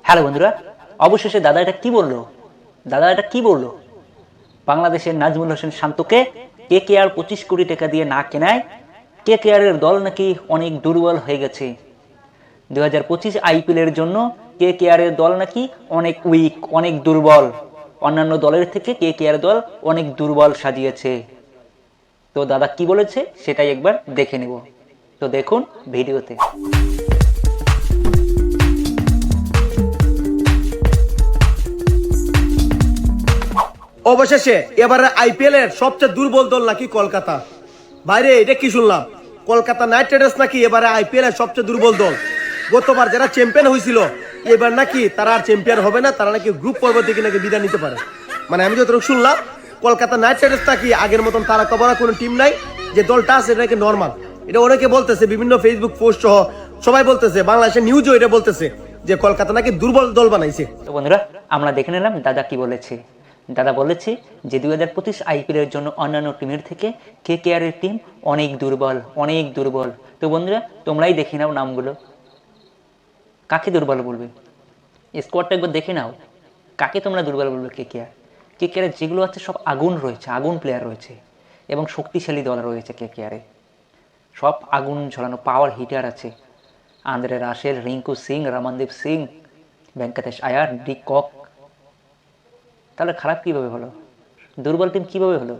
Hello বন্ধুরা, অবশেষে দাদা এটা কি বললো? বাংলাদেশের নাজমুল হোসেন শান্তকে কেকেআর 25 কোটি টাকা দিয়ে না কেনায় কেকেআরের দল নাকি অনেক দুর্বল হয়ে গেছে। 2025 আইপিএলের জন্য কেকেআরের দল নাকি অনেক উইক, অনেক দুর্বল। অন্যান্য দলের থেকে কেকেআর দল অনেক দুর্বল সাজিয়েছে। তো দাদা কি বলেছে সেটাই একবার দেখে নেব। তো দেখুন ভিডিওতে। অবশেষে এবারে আইপিএল এর সবচেয়ে দুর্বল দল নাকি কলকাতা। বাইরে এটা কি শুনলাম, কলকাতা নাইট রাইডার্স নাকি এবারে আইপিএল এর সবচেয়ে দুর্বল দল। গতবার যারা চ্যাম্পিয়ন হয়েছিল এবার নাকি তারা আর চ্যাম্পিয়ন হবে না, তারা নাকি গ্রুপ পর্ব থেকে নাকি বিদায় নিতে পারে। মানে আমি যতটুকু শুনলাম, কলকাতা নাইট রাইডার্স নাকি আগের মতন তারা কবরা কোনো টিম নাই, যে দলটা আছে এটা নাকি নর্মাল। এটা অনেকে বলতেছে, বিভিন্ন ফেসবুক পোস্ট সহ সবাই বলতেছে, বাংলাদেশের নিউজও এটা বলতেছে যে কলকাতা নাকি দুর্বল দল বানাইছে। তো বন্ধুরা, আমরা দেখে নিলাম দাদা কি বলেছে। দাদা বলেছে যে 2025 আইপিএলের জন্য অন্যান্য টিমের থেকে কেকেআরের টিম অনেক দুর্বল। তো বন্ধুরা, তোমরাই দেখে নাও নামগুলো, কাকে দুর্বল বলবে? স্কোয়াডটা একবার দেখে নাও, কাকে তোমরা দুর্বল বলবে? কেকেআরের যেগুলো আছে সব আগুন প্লেয়ার রয়েছে এবং শক্তিশালী দল রয়েছে কেকেআরে। সব আগুন ঝরানো পাওয়ার হিটার আছে। আন্দ্রে রাসেল, রিঙ্কু সিং, রমনদীপ সিং, ভেঙ্কটেশ আয়ার, ডি কক। তাহলে খারাপ কীভাবে হলো? দুর্বল টিম কীভাবে হলো?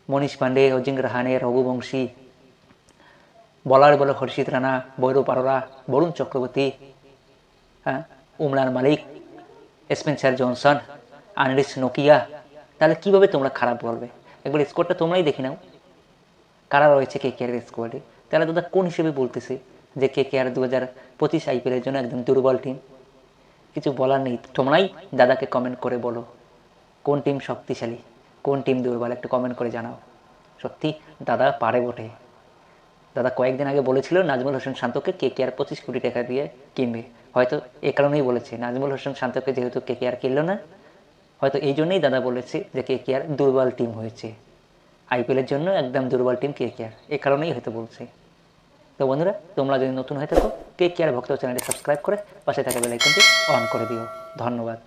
মনীষ পান্ডে, অজিঙ্ক রাহানে, রঘুবংশী, বলার হর্ষিত রানা, বৈরব আরোরা, বরুণ চক্রবর্তী, উমরান মালিক, স্পেন্সার জনসন, আনরিস নোকিয়া। তাহলে কীভাবে তোমরা খারাপ বলবে? একবার স্কোয়াডটা তোমরাই দেখে নাও, কারা রয়েছে কেকেআরের স্কোয়াডে। তাহলে দাদা কোন হিসেবে বলতেছে যে কেকেআর 2025 আইপিএলের জন্য একদম দুর্বল টিম? কিছু বলার নেই, তোমরাই দাদাকে কমেন্ট করে বলো কোন টিম শক্তিশালী, কোন টিম দুর্বল, একটু কমেন্ট করে জানাও। সত্যি দাদা পারে বটে। দাদা কয়েকদিন আগে বলেছিল নাজমুল হোসেন শান্তকে কেকেআর 25 কোটি টাকা দিয়ে কিনবে। হয়তো এ কারণেই বলেছে, নাজমুল হোসেন শান্তকে যেহেতু কেকেআর কিনল না, হয়তো এই জন্যই দাদা বলেছে যে কেকেআর দুর্বল টিম হয়েছে, আইপিএলের জন্য একদম দুর্বল টিম কেকেআর, এ কারণেই হয়তো বলছে। তো বন্ধুরা, তোমরা যদি নতুন হয়ে থাকো কেকেআর ভক্ত চ্যানেলটি সাবস্ক্রাইব করে পাশে থাকা বেল আইকনটি অন করে দিও। ধন্যবাদ।